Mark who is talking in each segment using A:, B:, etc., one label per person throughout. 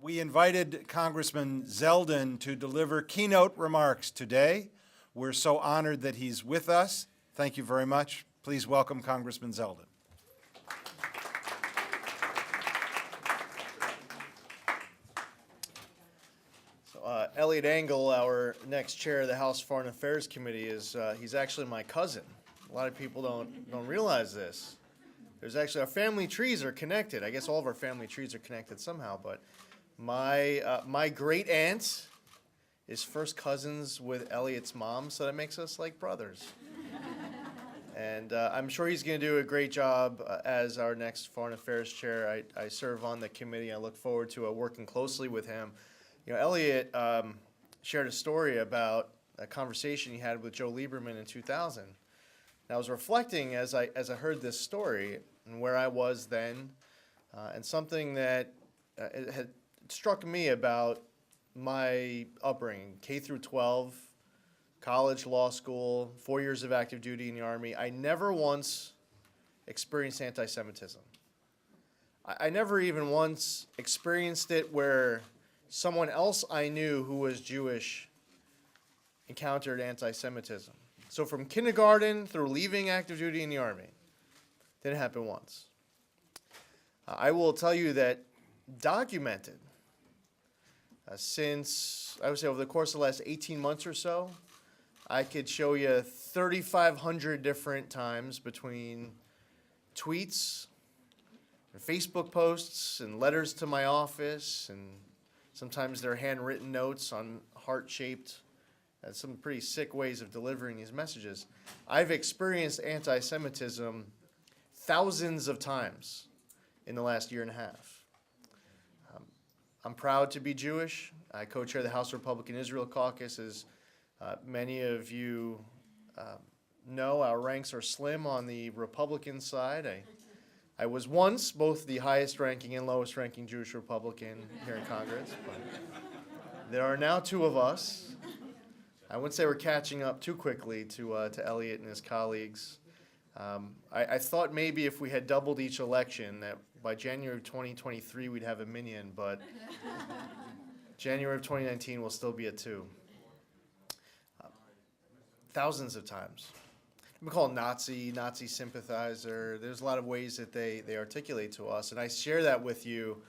A: We invited Congressman Zeldin to deliver keynote remarks today. We're so honored that he's with us. Thank you very much. Please welcome Congressman Zeldin.
B: Elliot Engel, our next chair of the House Foreign Affairs Committee, he's actually my cousin. A lot of people don't realize this. There's actually, our family trees are connected. I guess all of our family trees are connected somehow, but my great aunt is first cousins with Elliot's mom, so that makes us like brothers. And I'm sure he's going to do a great job as our next Foreign Affairs chair. I serve on the committee. I look forward to working closely with him. You know, Elliot shared a story about a conversation he had with Joe Lieberman in 2000. And I was reflecting as I heard this story and where I was then, and something that had struck me about my upbringing, K through 12, college, law school, 4 years of active duty in the Army. I never once experienced anti-Semitism. I never even once experienced it where someone else I knew who was Jewish encountered anti-Semitism. So from kindergarten through leaving active duty in the Army, didn't happen once. I will tell you that documented since, I would say over the course of the last 18 months or so, I could show you 3,500 different times between tweets and Facebook posts and letters to my office, and sometimes they're handwritten notes on heart-shaped, some pretty sick ways of delivering these messages. I've experienced anti-Semitism thousands of times in the last year and a half. I'm proud to be Jewish. I co-chair the House Republican Israel Caucus. As many of you know, our ranks are slim on the Republican side. I was once both the highest ranking and lowest ranking Jewish Republican here in Congress, but there are now two of us. I wouldn't say we're catching up too quickly to Elliot and his colleagues. I thought maybe if we had doubled each election that by January of 2023 we'd have a minion, but January of 2019 will still be a two. Thousands of times. We call it Nazi sympathizer. There's a lot of ways that they articulate to us, and I share that with you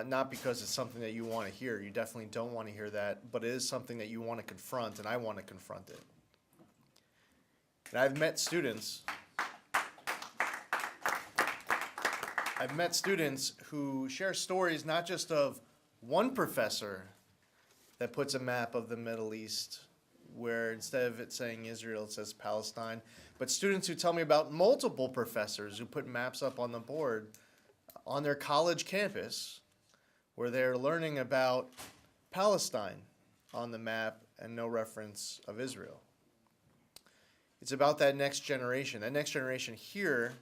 B: not because it's something that you want to hear. You definitely don't want to hear that, but it is something that you want to confront, and I want to confront it. And I've met students who share stories not just of one professor that puts a map of the Middle East where instead of it saying Israel, it says Palestine, but students who tell me about multiple professors who put maps up on the board on their college campus where they're learning about Palestine on the map and no reference of Israel. It's about that next generation here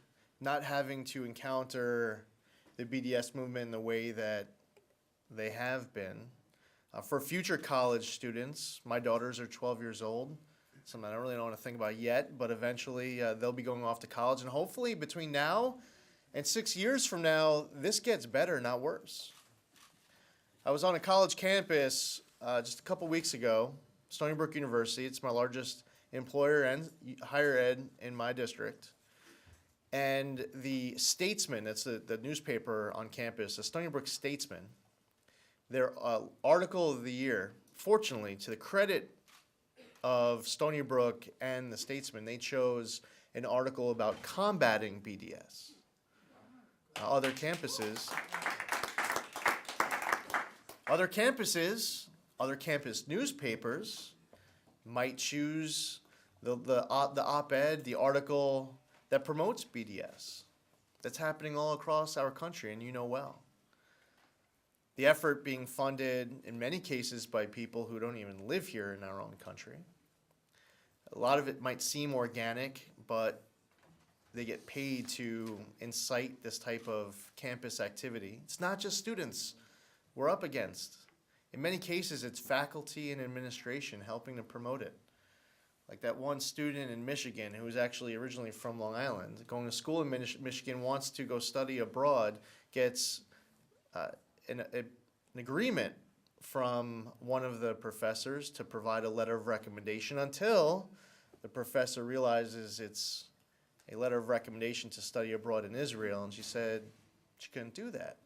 B: not having to encounter the BDS movement in the way that they have been. For future college students, my daughters are 12 years old, something I don't really want to think about yet, but eventually they'll be going off to college, and hopefully between now and 6 years from now, this gets better, not worse. I was on a college campus just a couple weeks ago, Stony Brook University. It's my largest employer and higher ed in my district. And the Statesman, that's the newspaper on campus, the Stony Brook Statesman, their article of the year, fortunately, to the credit of Stony Brook and the Statesman, they chose an article about combating BDS. Other campus newspapers might choose the op-ed, the article that promotes BDS. That's happening all across our country, and you know well. The effort being funded in many cases by people who don't even live here in our own country. A lot of it might seem organic, but they get paid to incite this type of campus activity. It's not just students we're up against. In many cases, it's faculty and administration helping to promote it. Like that one student in Michigan who was actually originally from Long Island, going to school in Michigan, wants to go study abroad, gets an agreement from one of the professors to provide a letter of recommendation until the professor realizes it's a letter of recommendation to study abroad in Israel, and she said she couldn't do that.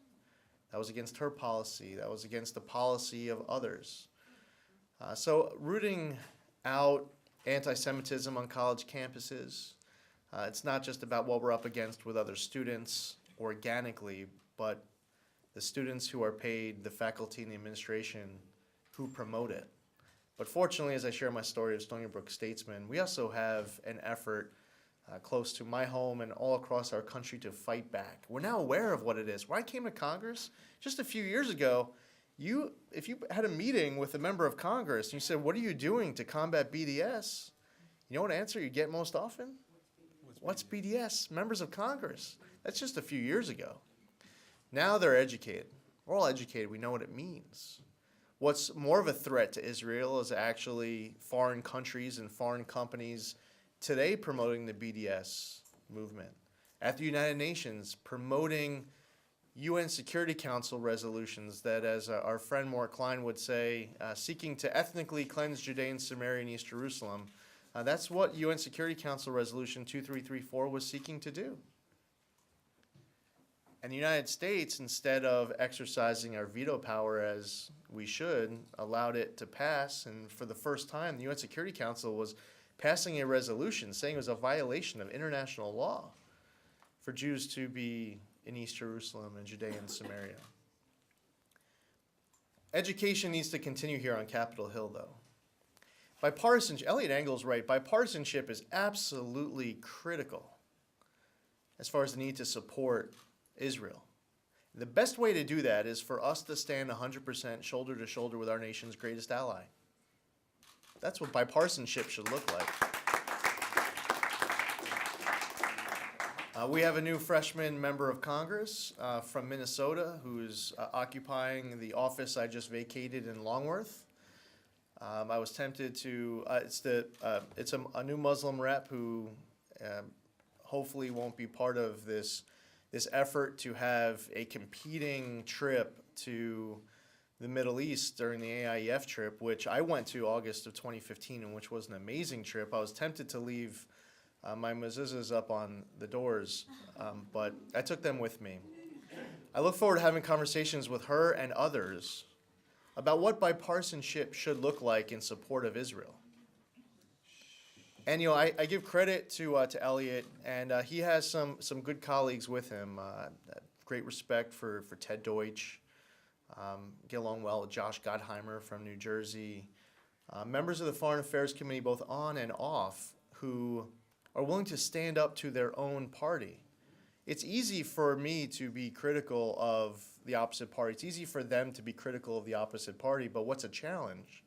B: That was against her policy. That was against the policy of others. So rooting out anti-Semitism on college campuses, it's not just about what we're up against with other students organically, but the students who are paid, the faculty and the administration who promote it. But fortunately, as I share my story of Stony Brook Statesman, we also have an effort close to my home and all across our country to fight back. We're now aware of what it is. When I came to Congress just a few years ago, if you had a meeting with a member of Congress and you said, "What are you doing to combat BDS?" You know what answer you get most often? What's BDS? Members of Congress. That's just a few years ago. Now they're educated. We're all educated. We know what it means. What's more of a threat to Israel is actually foreign countries and foreign companies today promoting the BDS movement. At the United Nations, promoting UN Security Council resolutions that, as our friend Mark Klein would say, seeking to ethnically cleanse Judea and Samaria and East Jerusalem. That's what UN Security Council Resolution 2334 was seeking to do. And the United States, instead of exercising our veto power as we should, allowed it to pass. And for the first time, the UN Security Council was passing a resolution saying it was a violation of international law for Jews to be in East Jerusalem and Judea and Samaria. Education needs to continue here on Capitol Hill, though. Bipartisanship, Elliot Engel's right, bipartisanship is absolutely critical as far as the need to support Israel. The best way to do that is for us to stand 100% shoulder to shoulder with our nation's greatest ally. That's what bipartisanship should look like. We have a new freshman member of Congress from Minnesota who's occupying the office I just vacated in Longworth. I was tempted to, it's a new Muslim rep who hopefully won't be part of this effort to have a competing trip to the Middle East during the AIEF trip, which I went to August of 2015, and which was an amazing trip. I was tempted to leave my mezuzahs up on the doors, but I took them with me. I look forward to having conversations with her and others about what bipartisanship should look like in support of Israel. And I give credit to Elliot, and he has some good colleagues with him. Great respect for Ted Deutsch. Get along well with Josh Gottheimer from New Jersey. Members of the Foreign Affairs Committee, both on and off, who are willing to stand up to their own party. It's easy for me to be critical of the opposite party. It's easy for them to be critical of the opposite party, but what's a challenge?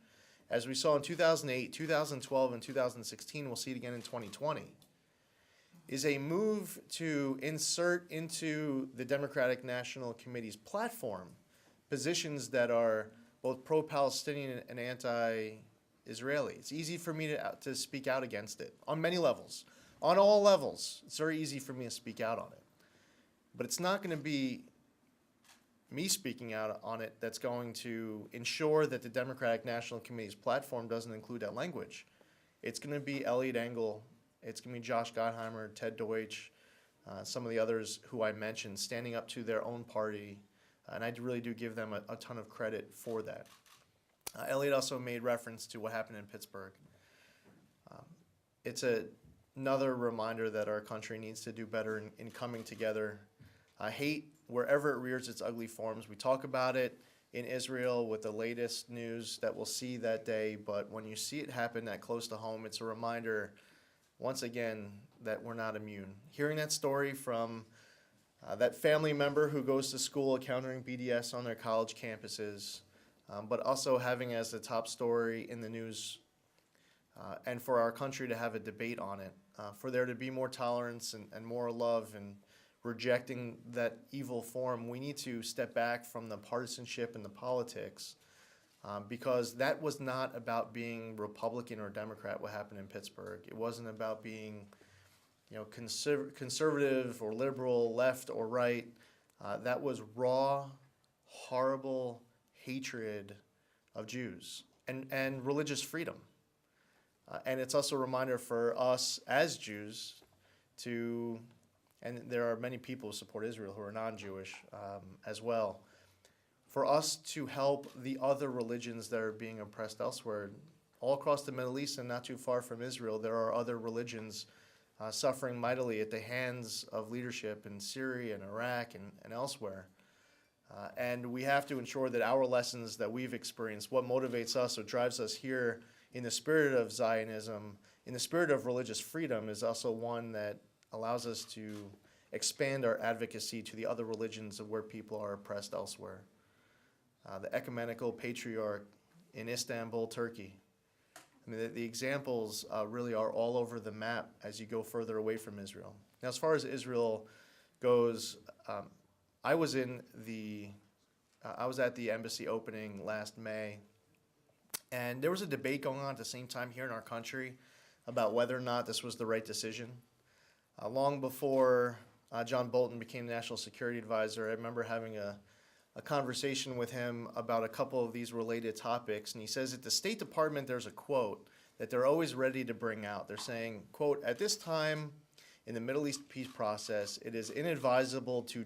B: As we saw in 2008, 2012, and 2016, we'll see it again in 2020, is a move to insert into the Democratic National Committee's platform positions that are both pro-Palestinian and anti-Israeli. It's easy for me to speak out against it on many levels. On all levels, it's very easy for me to speak out on it. But it's not going to be me speaking out on it that's going to ensure that the Democratic National Committee's platform doesn't include that language. It's going to be Elliot Engel, it's going to be Josh Gottheimer, Ted Deutsch, some of the others who I mentioned, standing up to their own party, and I really do give them a ton of credit for that. Elliot also made reference to what happened in Pittsburgh. It's another reminder that our country needs to do better in coming together. Hate, wherever it rears its ugly forms, we talk about it in Israel with the latest news that we'll see that day, but when you see it happen that close to home, it's a reminder, once again, that we're not immune. Hearing that story from that family member who goes to school encountering BDS on their college campuses, but also having as the top story in the news, and for our country to have a debate on it, for there to be more tolerance and more love and rejecting that evil form, we need to step back from the partisanship and the politics, because that was not about being Republican or Democrat, what happened in Pittsburgh. It wasn't about being conservative or liberal, left or right. That was raw, horrible hatred of Jews and religious freedom. And it's also a reminder for us as Jews to, and there are many people who support Israel who are non-Jewish as well, for us to help the other religions that are being oppressed elsewhere. All across the Middle East and not too far from Israel, there are other religions suffering mightily at the hands of leadership in Syria and Iraq and elsewhere. And we have to ensure that our lessons that we've experienced, what motivates us or drives us here in the spirit of Zionism, in the spirit of religious freedom, is also one that allows us to expand our advocacy to the other religions of where people are oppressed elsewhere. The ecumenical patriarch in Istanbul, Turkey. I mean, the examples really are all over the map as you go further away from Israel. Now, as far as Israel goes, I was at the embassy opening last May, and there was a debate going on at the same time here in our country about whether or not this was the right decision. Long before John Bolton became National Security Advisor, I remember having a conversation with him about a couple of these related topics, and he says at the State Department there's a quote that they're always ready to bring out. They're saying, quote, "At this time in the Middle East peace process, it is inadvisable to ...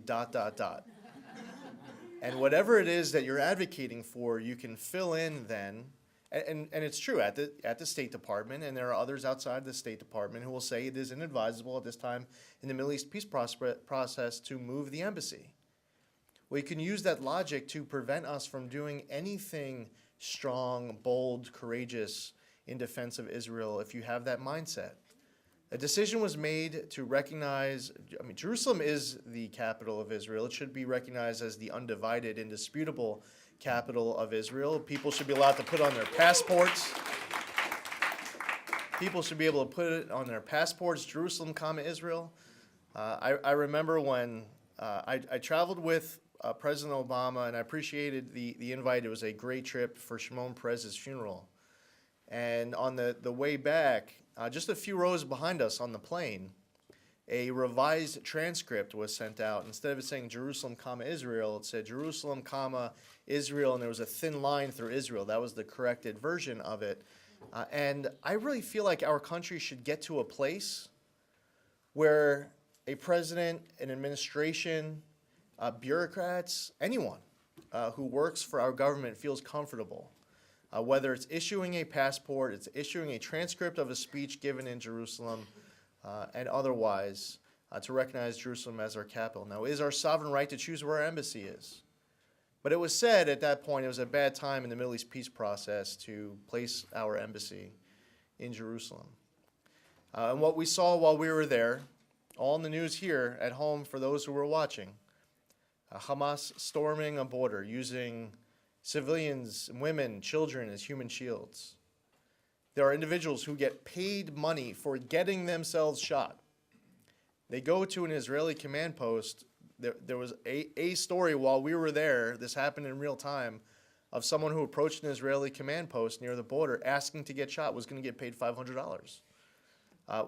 B: And whatever it is that you're advocating for, you can fill in then, and it's true at the State Department, and there are others outside the State Department who will say it is inadvisable at this time in the Middle East peace process to move the embassy. Well, you can use that logic to prevent us from doing anything strong, bold, courageous in defense of Israel if you have that mindset. A decision was made to recognize, Jerusalem is the capital of Israel. It should be recognized as the undivided, indisputable capital of Israel. People should be allowed to put on their passports. People should be able to put it on their passports, Jerusalem, Israel. I remember when I traveled with President Obama, and I appreciated the invite. It was a great trip for Shimon Peres's funeral. And on the way back, just a few rows behind us on the plane, a revised transcript was sent out. Instead of it saying Jerusalem, Israel, it said Jerusalem, Israel, and there was a thin line through Israel. That was the corrected version of it. And I really feel like our country should get to a place where a president, an administration, bureaucrats, anyone who works for our government feels comfortable. Whether it's issuing a passport, it's issuing a transcript of a speech given in Jerusalem, and otherwise, to recognize Jerusalem as our capital. Now, it is our sovereign right to choose where our embassy is. But it was said at that point it was a bad time in the Middle East peace process to place our embassy in Jerusalem. And what we saw while we were there, all in the news here at home for those who were watching, Hamas storming a border, using civilians, women, children as human shields. There are individuals who get paid money for getting themselves shot. They go to an Israeli command post. There was a story while we were there, this happened in real time, of someone who approached an Israeli command post near the border asking to get shot, was going to get paid $500.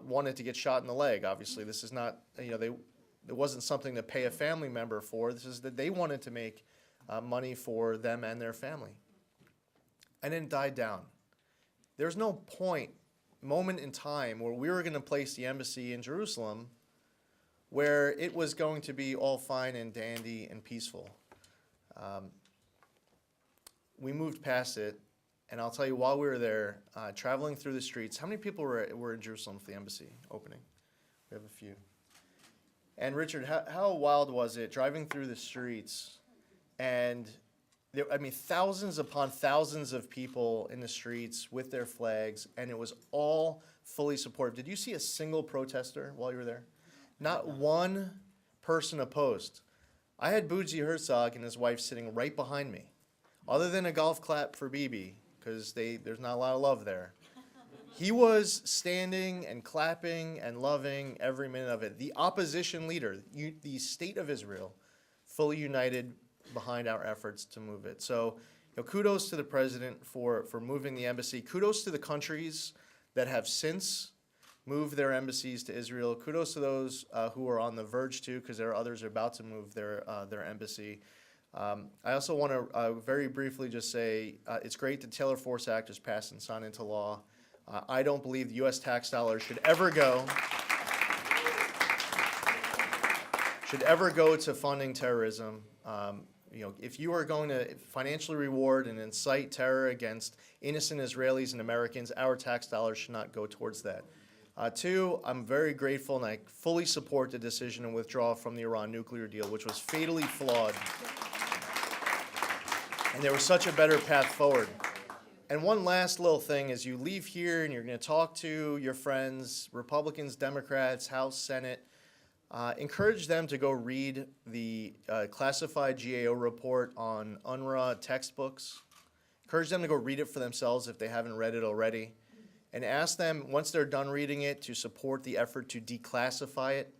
B: Wanted to get shot in the leg, obviously. This is not, it wasn't something to pay a family member for. This is that they wanted to make money for them and their family. And then it died down. There's no moment in time where we were going to place the embassy in Jerusalem where it was going to be all fine and dandy and peaceful. We moved past it, and I'll tell you, while we were there, traveling through the streets, how many people were in Jerusalem for the embassy opening? We have a few. And Richard, how wild was it driving through the streets? And thousands upon thousands of people in the streets with their flags, and it was all fully supportive. Did you see a single protester while you were there? Not one person opposed. I had Bougie Herzog and his wife sitting right behind me. Other than a golf clap for Bibi, because there's not a lot of love there. He was standing and clapping and loving every minute of it. The opposition leader, the state of Israel, fully united behind our efforts to move it. So, kudos to the president for moving the embassy. Kudos to the countries that have since moved their embassies to Israel. Kudos to those who are on the verge to, because there are others who are about to move their embassy. I also want to very briefly just say it's great that Taylor Force Act is passed and signed into law. I don't believe the U.S. tax dollars should ever go to funding terrorism. If you are going to financially reward and incite terror against innocent Israelis and Americans, our tax dollars should not go towards that. Two, I'm very grateful and I fully support the decision to withdraw from the Iran nuclear deal, which was fatally flawed. And there was such a better path forward. And one last little thing, as you leave here and you're going to talk to your friends, Republicans, Democrats, House, Senate, encourage them to go read the classified GAO report on UNRWA textbooks. Encourage them to go read it for themselves if they haven't read it already. And ask them, once they're done reading it, to support the effort to declassify it.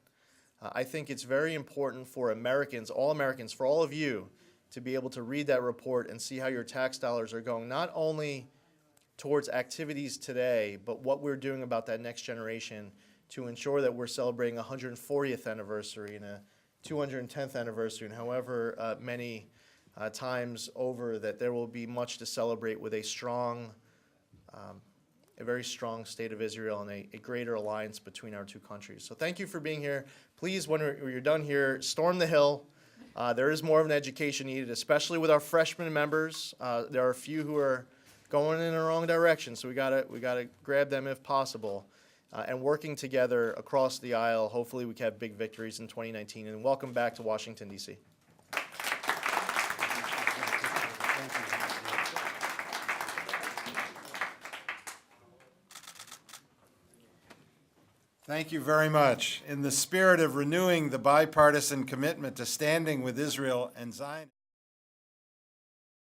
B: I think it's very important for Americans, for all of you, to be able to read that report and see how your tax dollars are going, not only towards activities today, but what we're doing about that next generation to ensure that we're celebrating a 140th anniversary and a 210th anniversary, and however many times over, that there will be much to celebrate with a very strong state of Israel and a greater alliance between our two countries. So thank you for being here. Please, when you're done here, storm the Hill. There is more of an education needed, especially with our freshman members. There are a few who are going in the wrong direction, so we gotta grab them if possible. And working together across the aisle, hopefully we can have big victories in 2019. And welcome back to Washington, D.C.
A: Thank you very much. In the spirit of renewing the bipartisan commitment to standing with Israel and Zionism,